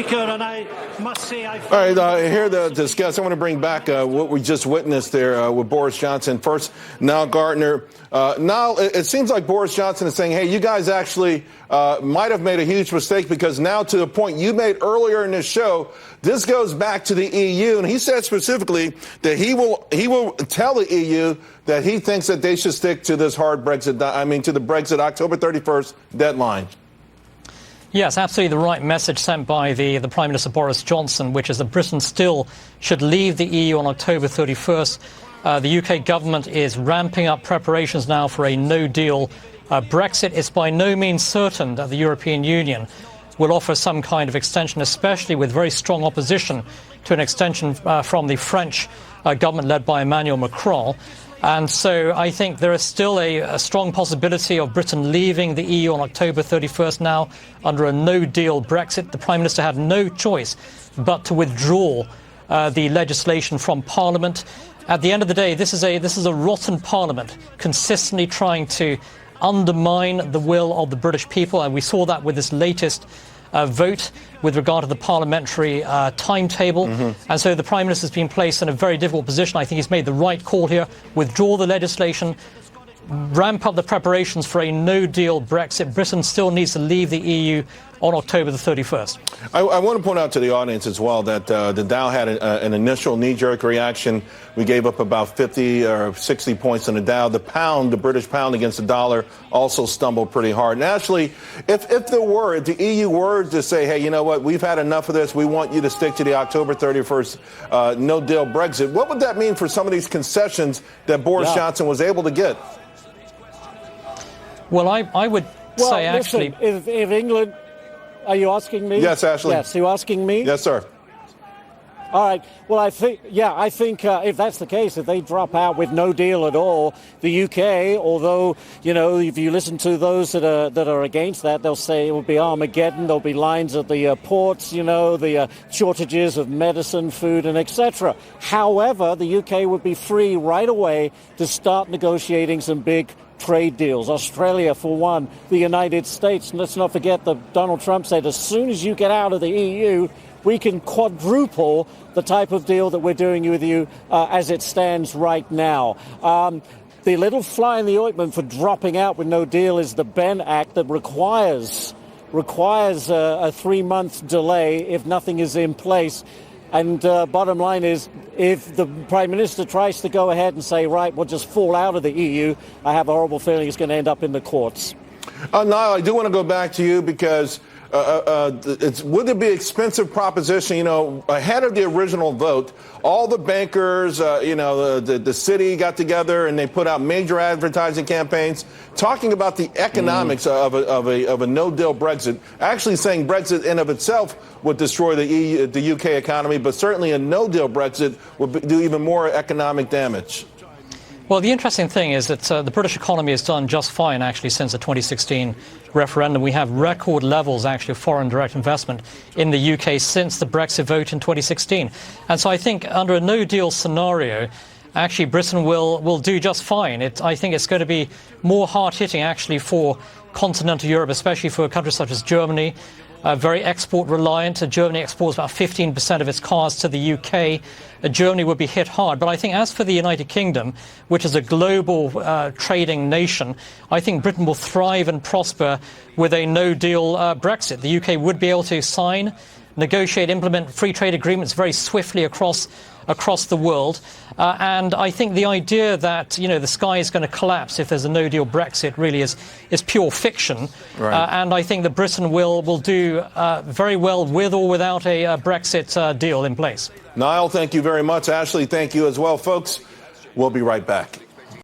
Speaker, and I must say I... All right, here to discuss, I want to bring back what we just witnessed there with Boris Johnson. First, Nile Gardiner. Now, it seems like Boris Johnson is saying, hey, you guys actually might have made a huge mistake, because now, to the point you made earlier in this show, this goes back to the EU. And he said specifically that he will tell the EU that he thinks that they should stick to this hard Brexit, to the Brexit October 31st deadline. Yes, absolutely the right message sent by the Prime Minister Boris Johnson, which is that Britain still should leave the EU on October 31st. The UK government is ramping up preparations now for a no-deal Brexit. It's by no means certain that the European Union will offer some kind of extension, especially with very strong opposition to an extension from the French government led by Emmanuel Macron. And so I think there is still a strong possibility of Britain leaving the EU on October 31st now under a no-deal Brexit. The Prime Minister had no choice but to withdraw the legislation from Parliament. At the end of the day, this is a rotten Parliament, consistently trying to undermine the will of the British people. And we saw that with this latest vote with regard to the parliamentary timetable. And so the Prime Minister has been placed in a very difficult position. I think he's made the right call here. Withdraw the legislation, ramp up the preparations for a no-deal Brexit. Britain still needs to leave the EU on October the 31st. I want to point out to the audience as well that the Dow had an initial knee-jerk reaction. We gave up about 50 or 60 points in the Dow. The pound, the British pound against the dollar, also stumbled pretty hard. And actually, if the EU were to say, hey, you know what, we've had enough of this, we want you to stick to the October 31st no-deal Brexit, what would that mean for some of these concessions that Boris Johnson was able to get? Well, I would say, actually... If England... Are you asking me? Yes, Ashley. Yes, you're asking me? Yes, sir. All right. Well, I think if that's the case, if they drop out with no deal at all, the UK, although, if you listen to those that are against that, they'll say it will be Armageddon, there'll be lines at the ports, the shortages of medicine, food, and etc. However, the UK would be free right away to start negotiating some big trade deals. Australia, for one, the United States. And let's not forget that Donald Trump said as soon as you get out of the EU, we can quadruple the type of deal that we're doing with you as it stands right now. The little fly in the ointment for dropping out with no deal is the Benn Act that requires a 3-month delay if nothing is in place. And bottom line is, if the Prime Minister tries to go ahead and say, right, we'll just fall out of the EU, I have a horrible feeling it's going to end up in the courts. Niall, I do want to go back to you because would it be an expensive proposition, ahead of the original vote, all the bankers, the city got together and they put out major advertising campaigns talking about the economics of a no-deal Brexit, actually saying Brexit in of itself would destroy the UK economy, but certainly a no-deal Brexit would do even more economic damage. Well, the interesting thing is that the British economy has done just fine, actually, since the 2016 referendum. We have record levels, actually, of foreign direct investment in the UK since the Brexit vote in 2016. And so I think under a no-deal scenario, actually, Britain will do just fine. I think it's going to be more hard-hitting, actually, for continental Europe, especially for countries such as Germany, very export-reliant. Germany exports about 15% of its cars to the UK. Germany would be hit hard. But I think as for the United Kingdom, which is a global trading nation, I think Britain will thrive and prosper with a no-deal Brexit. The UK would be able to sign, negotiate, implement free trade agreements very swiftly across the world. And I think the idea that, the sky is going to collapse if there's a no-deal Brexit really is pure fiction. Right. And I think that Britain will do very well with or without a Brexit deal in place. Niall, thank you very much. Ashley, thank you as well. Folks, we'll be right back.